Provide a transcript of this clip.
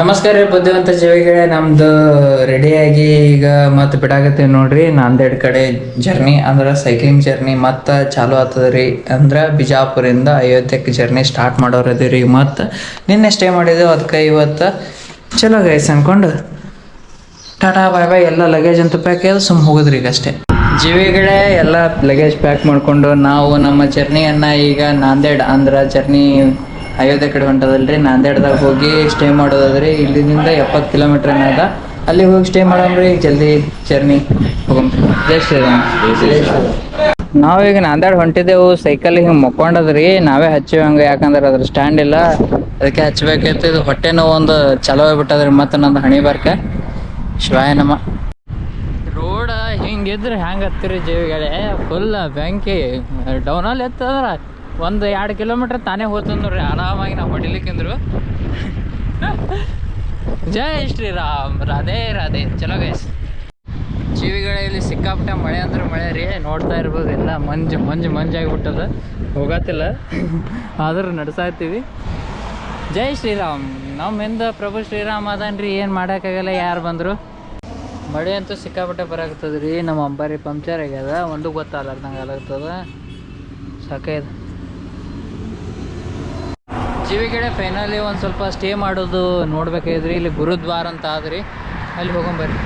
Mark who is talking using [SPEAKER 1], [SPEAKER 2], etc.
[SPEAKER 1] ನಮಸ್ಕಾರ ರೀ ಬುದ್ಧಿವಂತ ಜೀವಿಗಳೇ, ನಮ್ದು ರೆಡಿಯಾಗಿ ಈಗ ಮತ್ತೆ ಬಿಡಾಕತ್ತೀವಿ ನೋಡ್ರಿ. ನಾಂದೇಡ್ ಕಡೆ ಜರ್ನಿ ಅಂದ್ರೆ ಸೈಕ್ಲಿಂಗ್ ಜರ್ನಿ ಮತ್ತೆ ಚಾಲು ಆಗ್ತದೆ ರೀ. ಅಂದ್ರೆ ಬಿಜಾಪುರಿಂದ ಅಯೋಧ್ಯಕ್ಕೆ ಜರ್ನಿ ಸ್ಟಾರ್ಟ್ ಮಾಡೋರದೀವಿ ರೀ. ಮತ್ತು ನಿನ್ನೆ ಸ್ಟೇ ಮಾಡಿದೆವು, ಅದಕ್ಕೆ ಇವತ್ತು ಚಲೋ ಗೈಸ್ ಅನ್ಕೊಂಡು ಟಾಟಾ ಬಾಯ್ ಬಾಯ್. ಎಲ್ಲ ಲಗೇಜ್ ಅಂತೂ ಪ್ಯಾಕ್ ಆಯ್ತು, ಸುಮ್ಮ ಹೋಗೋದ್ರಿ ಈಗ ಅಷ್ಟೇ. ಜೀವಿಗಳೇ ಎಲ್ಲ ಲಗೇಜ್ ಪ್ಯಾಕ್ ಮಾಡಿಕೊಂಡು ನಾವು ನಮ್ಮ ಜರ್ನಿಯನ್ನು ಈಗ ನಾಂದೇಡ್ ಅಂದ್ರೆ ಜರ್ನಿ ಅಯೋಧ್ಯೆ ಕಡೆ ಹೊಂಟದಲ್ರಿ. ನಾಂದೇಡ್ದಾಗ ಹೋಗಿ ಸ್ಟೇ ಮಾಡೋದಾದ್ರಿ. ಇಲ್ಲಿಂದ 70 ಕಿಲೋಮೀಟ್ರ್ ಏನದ, ಅಲ್ಲಿ ಹೋಗಿ ಸ್ಟೇ ಮಾಡಮ್ರಿ. ಜಲ್ದಿ ಜರ್ನಿ ಹೋಗಮ್ರಿ. ಜೈ ಶ್ರೀರಾಮ್. ನಾವೀಗ ನಾಂದೇಡ್ ಹೊಂಟಿದ್ದೆವು. ಸೈಕಲ್ ಹಿಂಗೆ ಮಕ್ಕೊಂಡದ್ರಿ, ನಾವೇ ಹಚ್ಚಿವಿ ಹಂಗೆ, ಯಾಕಂದ್ರೆ ಅದ್ರ ಸ್ಟ್ಯಾಂಡ್ ಇಲ್ಲ, ಅದಕ್ಕೆ ಹಚ್ಬೇಕಾಯ್ತು. ಇದು ಹೊಟ್ಟೆ ನೋವು ಒಂದು ಚಲೋ ಆಗ್ಬಿಟ್ಟದ್ರಿ. ಮತ್ತು ನಂದು ಹಣಿ ಬರ್ಕ ಶಿವಾಯ ನಮ. ರೋಡ್ ಹಿಂಗಿದ್ರೆ ಹೆಂಗೆ ಹತ್ತಿರಿ ಜೀವಿಗಳೇ, ಫುಲ್ ಬೆಂಕಿ. ಡೌನಲ್ಲಿ ಎತ್ತಂದ್ರೆ 1-2 ಕಿಲೋಮೀಟ್ರ್ ತಾನೇ ಹೋಗ್ತದೆ ನೋಡ್ರಿ, ಆರಾಮಾಗಿ ನಾವು ಹೊಡಿಲಿಕ್ಕಂದ್ರು. ಜೈ ಶ್ರೀರಾಮ್, ರಾಧೇ ರಾಧೆ. ಚಲೋ ಗೈಸ್. ಜೀವಿಗಳಲ್ಲಿ ಸಿಕ್ಕಾಪಟ್ಟೆ ಮಳೆ ಅಂದ್ರೆ ಮಳೆ ರೀ, ನೋಡ್ತಾ ಇರ್ಬೋದು. ಎಲ್ಲ ಮಂಜಾಗಿಬಿಟ್ಟದ, ಹೋಗತ್ತಿಲ್ಲ ಆದರೂ ನಡ್ಸಾಯ್ತೀವಿ. ಜೈ ಶ್ರೀರಾಮ್. ನಮ್ಮಿಂದ ಪ್ರಭು ಶ್ರೀರಾಮ್ ಅದನ್ರಿ, ಏನು ಮಾಡೋಕ್ಕಾಗಲ್ಲ ಯಾರು ಬಂದರು. ಮಳೆ ಅಂತೂ ಸಿಕ್ಕಾಪಟ್ಟೆ ಬರಾಗ್ತದೆ ರೀ. ನಮ್ಮ ಅಂಬಾರಿ ಪಂಕ್ಚರ್ ಆಗ್ಯದ, ಒಂದು ಗೊತ್ತಾಗ್ಲಾರ್ದಂಗೆ ಆಗ್ತದ, ಸಾಕೈದು. ಜೀವಿಗಡೆ ಫೈನಲಿ ಒಂದು ಸ್ವಲ್ಪ ಸ್ಟೇ ಮಾಡೋದು ನೋಡ್ಬೇಕಾಗಿದ್ರಿ. ಇಲ್ಲಿ ಗುರುದ್ವಾರ ಅಂತ ಆದ್ರಿ, ಅಲ್ಲಿ ಹೋಗೊಂಬರ್ರಿ.